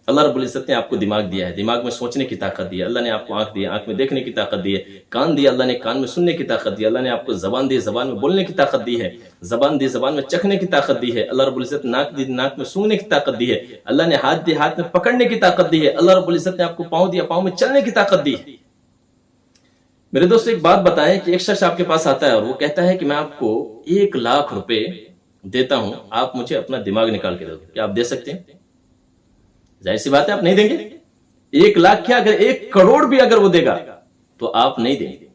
اللہ رب العزت نے آپ کو دماغ دیا ہے، دماغ میں سوچنے کی طاقت دی ہے، اللہ نے آپ کو آنکھ دی ہے، آنکھ میں دیکھنے کی طاقت دی ہے، کان دیا اللہ نے، کان میں سننے کی طاقت دی ہے، اللہ نے آپ کو زبان دی، زبان میں بولنے کی طاقت دی ہے، زبان دی، زبان میں چکھنے کی طاقت دی ہے، اللہ رب العزت نے ناک دی، ناک میں سونگنے کی طاقت دی ہے، اللہ نے ہاتھ دی، ہاتھ میں پکڑنے کی طاقت دی ہے، اللہ رب العزت نے آپ کو پاؤں دیا، پاؤں میں چلنے کی طاقت دی ہے۔ میرے دوست ایک بات بتائیں کہ ایک شخص آپ کے پاس آتا ہے اور وہ کہتا ہے کہ میں آپ کو 1,00,000 روپے دیتا ہوں، آپ مجھے اپنا دماغ نکال کے دو، کیا آپ دے سکتے ہیں؟ ظاہر سی بات ہے آپ نہیں دیں گے۔ 1,00,000 کیا، اگر 1,00,00,000 بھی اگر وہ دے گا تو آپ نہیں دیں گے۔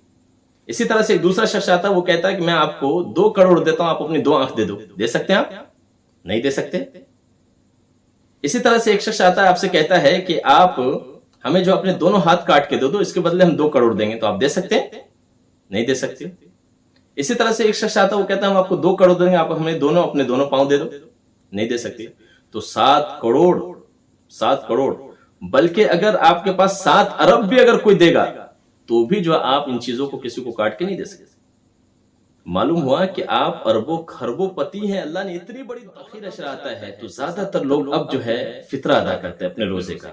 اسی طرح سے ایک دوسرا شخص آتا ہے، وہ کہتا ہے کہ میں آپ کو 2,00,00,000 دیتا ہوں، آپ اپنی 2 آنکھ دے دو، دے سکتے ہیں آپ؟ نہیں دے سکتے۔ اسی طرح سے ایک شخص آتا ہے، آپ سے کہتا ہے کہ آپ ہمیں جو اپنے دونوں ہاتھ کاٹ کے دے دو، اس کے بدلے ہم 2,00,00,000 دیں گے، تو آپ دے سکتے ہیں؟ نہیں دے سکتے۔ اسی طرح سے ایک شخص آتا ہے، وہ کہتا ہے ہم آپ کو 2,00,00,000 دیں گے، آپ ہمیں اپنے دونوں پاؤں دے دو، نہیں دے سکتے۔ تو 7 کروڑ بلکہ اگر آپ کے پاس 7 ارب بھی اگر کوئی دے گا تو بھی جو آپ ان چیزوں کو کسی کو کاٹ کے نہیں دے سکتے۔ معلوم ہوا کہ آپ اربوں خربوں پتی ہیں، اللہ نے اتنی بڑی تاخیر اشرا آتا ہے تو زیادہ تر لوگ اب جو ہے فطرہ ادا کرتے ہیں اپنے روزے کا۔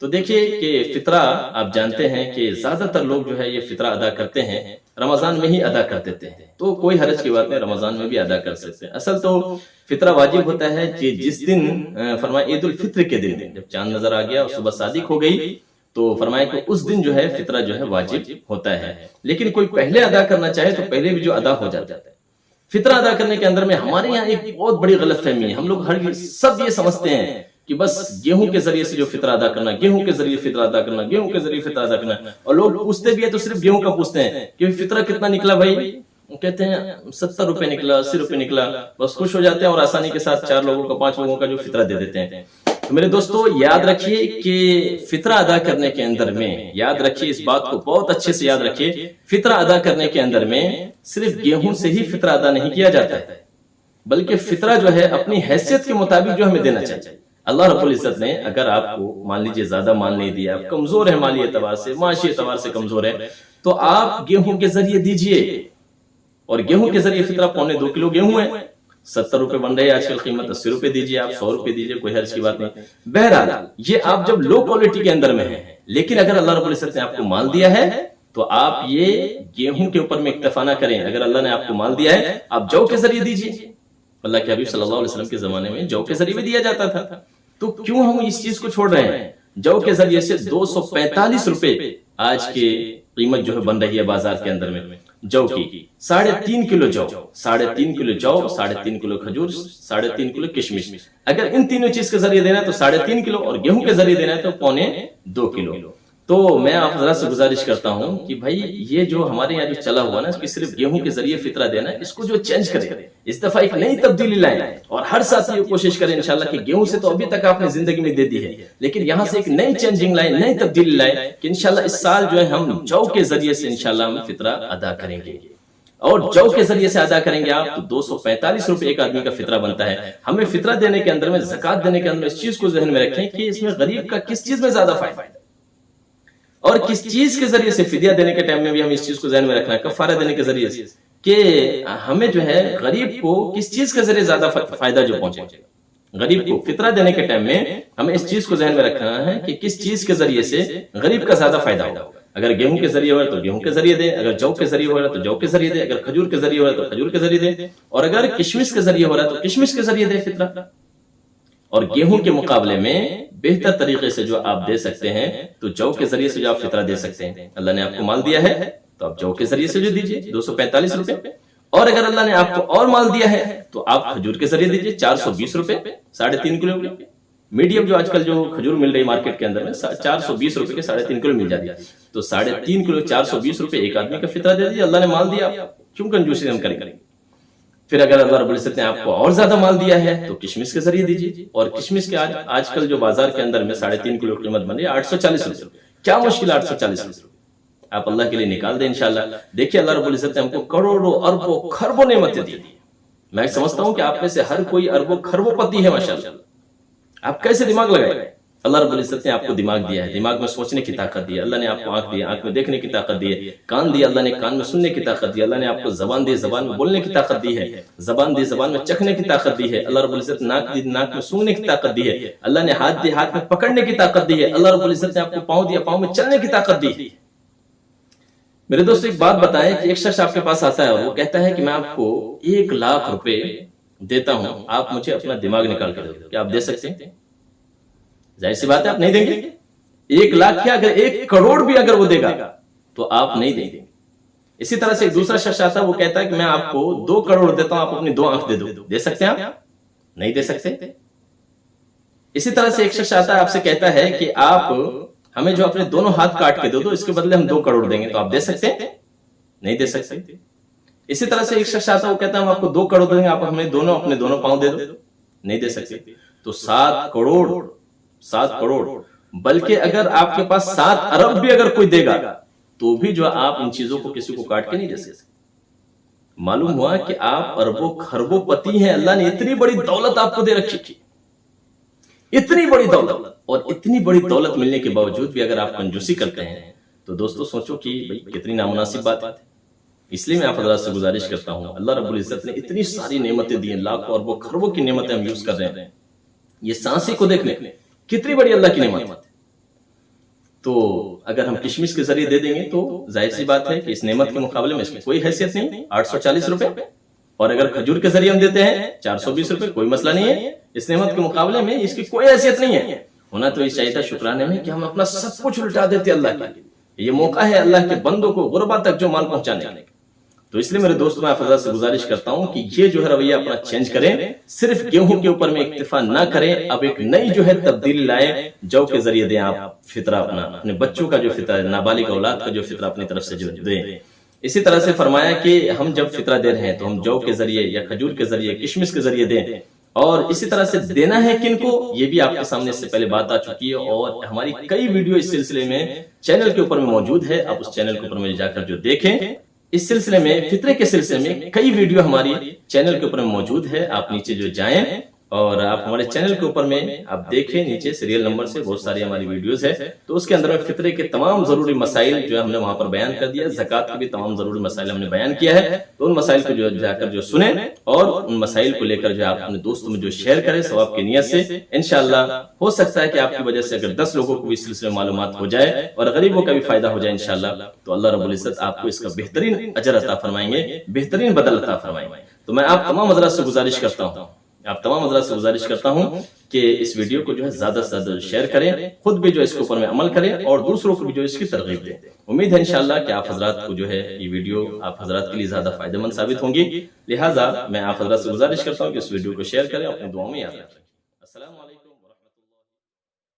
تو دیکھیے کہ فطرہ آپ جانتے ہیں کہ زیادہ تر لوگ جو ہے یہ فطرہ ادا کرتے ہیں، رمضان میں ہی ادا کر دیتے ہیں، تو کوئی حرج کی بات نہیں، رمضان میں بھی ادا کر سکتے ہیں۔ اصل تو فطرہ واجب ہوتا ہے کہ جس دن فرمایا عید الفطر کے دن جب چاند نظر آ گیا اور صبح صادق ہو گئی تو فرمایا کہ اس دن جو ہے فطرہ جو ہے واجب ہوتا ہے، لیکن کوئی پہلے ادا کرنا چاہے تو پہلے بھی جو ادا ہو جاتا ہے۔ فطرہ ادا کرنے کے اندر میں ہمارے یہاں ایک بہت بڑی غلط فہمی ہے، ہم لوگ سب یہ سمجھتے ہیں کہ بس گیہوں کے ذریعے سے جو فطرہ ادا کرنا، گیہوں کے ذریعے فطرہ ادا کرنا، گیہوں کے ذریعے فطرہ ادا کرنا، اور لوگ پوچھتے بھی ہیں تو صرف گیہوں کا پوچھتے ہیں کہ فطرہ کتنا نکلا بھائی، وہ کہتے ہیں 70 روپے نکلا، 80 روپے نکلا، بس خوش ہو جاتے ہیں اور آسانی کے ساتھ 4 لوگوں کا 5 لوگوں کا جو فطرہ دے دیتے ہیں۔ تو میرے دوستو یاد رکھیے کہ فطرہ ادا کرنے کے اندر میں، یاد رکھیے اس بات کو بہت اچھے سے یاد رکھیے، فطرہ ادا کرنے کے اندر میں صرف گیہوں سے ہی فطرہ ادا نہیں کیا جاتا ہے، بلکہ فطرہ جو ہے اپنی حیثیت کے مطابق جو ہمیں دینا چاہیے۔ اللہ رب العزت نے اگر آپ کو مان لیجئے زیادہ مال نہیں دیا، آپ کمزور ہیں مالی اعتبار سے، معاشی اعتبار سے کمزور ہے، تو آپ گیہوں کے ذریعے دیجئے، اور گیہوں کے ذریعے فطرہ 1.25 کلو گیہوں ہے، 70 روپے بن رہے ہیں آج کل قیمت، 80 روپے دیجئے، آپ 100 روپے دیجئے، کوئی حرج کی بات نہیں۔ بہرحال یہ آپ جب لو کوالٹی کے اندر میں ہیں، لیکن اگر اللہ رب العزت نے آپ کو مال دیا ہے تو آپ یہ گیہوں کے اوپر میں اکتفا نہ کریں۔ اگر اللہ نے آپ کو مال دیا ہے، آپ جو کے ذریعے دیجئے۔ اللہ کے حبیب صلی اللہ علیہ وسلم کے زمانے میں جو کے ذریعے بھی دیا جاتا تھا، تو کیوں ہم اس چیز کو چھوڑ رہے ہیں؟ جو کے ذریعے سے 245 روپے آج کی قیمت جو ہے بن رہی ہے بازار کے اندر میں جو کی، 3.5 کلو جو، 3.5 کلو جو، 3.5 کلو کھجور، 3.5 کلو کشمش۔ اگر ان تینوں چیز کے ذریعے دینا ہے تو 3.5 کلو، اور گیہوں کے ذریعے دینا ہے تو 1.25 کلو۔ تو میں آپ ذرا سے گزارش کرتا ہوں کہ بھائی یہ جو ہمارے یہاں جو چلا ہوا نا کہ صرف گیہوں کے ذریعے فطرہ دینا ہے، اس کو جو چینج کریں، اس دفعہ ایک نئی تبدیلی لائیں، اور ہر ساتھی کوشش کریں انشاءاللہ کہ گیہوں سے تو ابھی تک آپ نے زندگی میں دے دی ہے، لیکن یہاں سے ایک نئی چینجنگ لائیں، نئی تبدیلی لائیں کہ انشاءاللہ اس سال جو ہے ہم جو کے ذریعے سے انشاءاللہ ہم فطرہ ادا کریں گے، اور جو کے ذریعے سے ادا کریں گے آپ تو 245 روپے ایک آدمی کا فطرہ بنتا ہے۔ ہمیں فطرہ دینے کے اندر میں، زکوٰۃ دینے کے اندر میں اس چیز کو ذہن میں رکھیں کہ اس میں غریب کا کس چیز میں زیادہ فائدہ ہے، اور کس چیز کے ذریعے سے فدیہ دینے کے ٹائم میں بھی ہم اس چیز کو ذہن میں رکھنا ہے، کفارہ دینے کے ذریعے سے کہ ہمیں جو ہے غریب کو کس چیز کے ذریعے زیادہ فائدہ جو پہنچے گا۔ غریب کو فطرہ دینے کے ٹائم میں ہمیں اس چیز کو ذہن میں رکھنا ہے کہ کس چیز کے ذریعے سے غریب کا زیادہ فائدہ ہوگا۔ اگر گیہوں کے ذریعے ہو رہا ہے تو گیہوں کے ذریعے دیں، اگر جو کے ذریعے ہو رہا ہے تو جو کے ذریعے دیں، اگر کھجور کے ذریعے ہو رہا ہے تو کھجور کے ذریعے دیں، اور اگر کشمش کے ذریعے ہو رہا ہے تو کشمش کے ذریعے دیں فطرہ۔ اور گیہوں کے مقابلے میں بہتر طریقے سے جو آپ دے سکتے ہیں تو جو کے ذریعے سے جو آپ فطرہ دے سکتے ہیں۔ اللہ نے آپ کو مال دیا ہے تو آپ جو کے ذریعے سے جو دیجئے 245 روپے، اور اگر اللہ نے آپ کو اور مال دیا ہے تو آپ کھجور کے ذریعے دیجئے 420 روپے، 3.5 کلو میڈیم جو آج کل جو کھجور مل رہی مارکیٹ کے اندر میں 420 روپے کے 3.5 کلو مل جاتی ہے، تو 3.5 کلو 420 روپے ایک آدمی کا فطرہ دے دیجئے۔ اللہ نے مال دیا، کیوں کنجوسی ہم کریں؟ پھر اگر اللہ رب العزت نے آپ کو اور زیادہ مال دیا ہے تو کشمش کے ذریعے دیجیے، اور کشمش کے آج کل جو بازار کے اندر میں 3.5 کلو قیمت بن رہی ہے 840 روپے۔ کیا مشکل 840 روپے، آپ اللہ کے لیے نکال دیں انشاءاللہ۔ دیکھیے اللہ رب العزت نے ہم کو کروڑوں اربوں خربوں نعمتیں دی۔ میں سمجھتا ہوں کہ آپ میں سے ہر کوئی اربوں خربوں پتی ہے ماشاءاللہ۔ آپ کیسے دماغ لگائیں؟ اللہ رب العزت نے آپ کو دماغ دیا ہے، دماغ میں سوچنے کی طاقت دی ہے، اللہ نے آپ کو آنکھ دی، آنکھ میں دیکھنے کی طاقت دی ہے، کان دیا اللہ نے، کان میں سننے کی طاقت دی، اللہ نے آپ کو زبان دی، زبان میں بولنے کی طاقت دی ہے، زبان دی، زبان میں چکھنے کی طاقت دی ہے، اللہ رب العزت ناک دی، ناک میں سونگنے کی طاقت دی ہے، اللہ نے ہاتھ دی، ہاتھ میں پکڑنے کی طاقت دی ہے، اللہ رب العزت نے آپ کو پاؤں دیا، پاؤں میں چلنے کی طاقت دی ہے۔ میرے دوست ایک بات بتائیں کہ ایک شخص آپ کے پاس آتا ہے اور وہ کہتا ہے کہ میں آپ کو 1,00,000 روپے دیتا ہوں، آپ مجھے اپنا دماغ نکال کر دو، کیا آپ دے سکتے ہیں؟ ظاہر سی بات ہے آپ نہیں دیں گے۔ 1,00,000 کیا، اگر 1 کروڑ بھی اگر وہ دے گا تو آپ نہیں دیں گے۔ اسی طرح سے ایک دوسرا شخص آتا ہے، وہ کہتا ہے کہ میں آپ کو 2 کروڑ دیتا ہوں، آپ اپنی 2 آنکھ دے دو، دے سکتے ہیں آپ؟ نہیں دے سکتے۔ اسی طرح سے ایک شخص آتا ہے، آپ سے کہتا ہے کہ آپ ہمیں جو اپنے دونوں ہاتھ کاٹ کے دو تو اس کے بدلے ہم 2 کروڑ دیں گے، تو آپ دے سکتے ہیں؟ نہیں دے سکتے۔ اسی طرح سے ایک شخص آتا ہے، وہ کہتا ہے ہم آپ کو 2 کروڑ دیں گے، آپ ہمیں اپنے دونوں پاؤں دے دو، نہیں دے سکتے۔ تو 7 کروڑ بلکہ اگر آپ کے پاس 7 ارب بھی اگر کوئی دے گا تو بھی جو آپ ان چیزوں کو کسی کو کاٹ کے نہیں دے سکتے۔ معلوم ہوا کہ آپ اربوں خربوں پتی ہیں، اللہ نے اتنی بڑی دولت آپ کو دے رکھی تھی، اتنی بڑی دولت، اور اتنی بڑی دولت ملنے کے باوجود بھی اگر آپ کنجوسی کرتے ہیں تو دوستو سوچو کہ بھئی کتنی نامناسب بات ہے۔ اس لیے میں آپ حضرات سے گزارش کرتا ہوں، اللہ رب العزت نے اتنی ساری نعمتیں دی ہیں، لاکھوں اربوں خربوں کی نعمتیں ہم یوز کر رہے ہیں، یہ سانسی کو دیکھ لیں کتنی بڑی اللہ کی نعمت ہے۔ تو اگر ہم کشمش کے ذریعے دے دیں گے تو ظاہر سی بات ہے کہ اس نعمت کے مقابلے میں اس کی کوئی حیثیت نہیں، 840 روپے، اور اگر کھجور کے ذریعے ہم دیتے ہیں 420 روپے، کوئی مسئلہ نہیں ہے، اس نعمت کے مقابلے میں اس کی کوئی حیثیت نہیں ہے۔ ہونا تو یہ چاہیے تھا شکرانے میں کہ ہم اپنا سب کچھ الٹا دیتے اللہ کے لیے۔ یہ موقع ہے اللہ کے بندوں کو غربا تک جو مال پہنچانے کا۔ تو اس لیے میرے دوستوں میں آپ حضرات سے گزارش کرتا ہوں کہ یہ جو ہے رویہ اپنا چینج کریں، صرف گیہوں کے اوپر میں اکتفا نہ کریں، اب ایک نئی جو ہے تبدیلی لائیں، جو کے ذریعے دیں آپ فطرہ اپنے بچوں کا جو فطرہ، نابالغ اولاد کا جو فطرہ اپنی طرف سے جو دیں۔ اسی طرح سے فرمایا کہ ہم جب فطرہ دے رہے ہیں تو ہم جو کے ذریعے یا کھجور کے ذریعے، کشمش کے ذریعے دیں، اور اسی طرح سے دینا ہے کن کو، یہ بھی آپ کے سامنے اس سے پہلے بات آ چکی ہے، اور ہماری کئی ویڈیو اس سلسلے میں چینل کے اوپر میں موجود ہے، آپ اس چینل کے اوپر میں جا کر جو دیکھیں۔ اس سلسلے میں فطرے کے سلسلے میں کئی ویڈیو ہماری چینل کے اوپر میں موجود ہے، آپ نیچے جو جائیں اور آپ ہمارے چینل کے اوپر میں آپ دیکھیں، نیچے سیریل نمبر سے بہت ساری ہماری ویڈیوز ہے، تو اس کے اندر میں فطرے کے تمام ضروری مسائل جو ہم نے وہاں پر بیان کر دیا، زکوٰۃ کے بھی تمام ضروری مسائل ہم نے بیان کیا ہے، تو ان مسائل کو جو جا کر جو سنیں اور ان مسائل کو لے کر جو آپ اپنے دوستوں میں جو شیئر کریں ثواب کی نیت سے، انشاءاللہ ہو سکتا ہے کہ آپ کی وجہ سے اگر 10 لوگوں کو بھی اس سلسلے میں معلومات ہو جائے اور غریبوں کا بھی فائدہ ہو جائے انشاءاللہ، تو اللہ رب العزت آپ کو اس کا بہترین اجر عطا فرمائیں گے، بہترین بدل عطا فرمائیں گے۔ تو میں آپ تمام حضرات سے گزارش کرتا ہوں کہ اس ویڈیو کو جو ہے زیادہ سے زیادہ شیئر کریں، خود بھی جو اس کے اوپر میں عمل کریں اور دوسروں کو بھی جو اس کی ترغیب دیں۔ امید ہے انشاءاللہ کہ آپ حضرات کو جو ہے یہ ویڈیو آپ حضرات کے لیے زیادہ فائدہ مند ثابت ہوں گی، لہٰذا میں آپ حضرات سے گزارش کرتا ہوں کہ اس ویڈیو کو شیئر کریں، اپنے دعاؤں میں یاد رکھیں۔ السلام علیکم۔